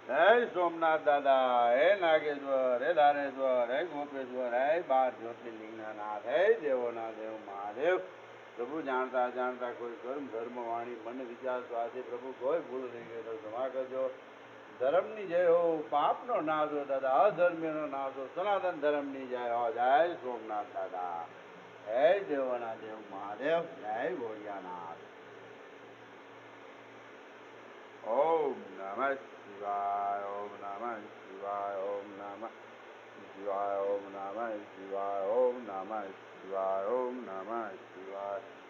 હે સોમનાથ દાદા, હે નાગેશ્વર, હે દાનેશ્વર, હે ગોપેશ્વર, હે 12 જ્યોતિર્લિંગના નાથ, હે દેવોના દેવ મહાદેવ. પ્રભુ જાણતા જાણતા કોઈ કર્મ ધર્મ વાણી મન વિચાર સ્વાથી પ્રભુ કોઈ ભૂલ રહી ગઈ તો ક્ષમા કરજો. ધર્મની જય હો, પાપનો નાશ હો દાદા, અધર્મીનો નાશ હો, સનાતન ધર્મની જય હો. જય સોમનાથ દાદા, હે દેવોના દેવ મહાદેવ, જય ભોળિયાનાથ. ઓમ નમઃ શિવાય, ઓમ નમઃ શિવાય, ઓમ નમઃ શિવાય, ઓમ નમઃ શિવાય, ઓમ નમઃ શિવાય, ઓમ નમઃ શિવાય.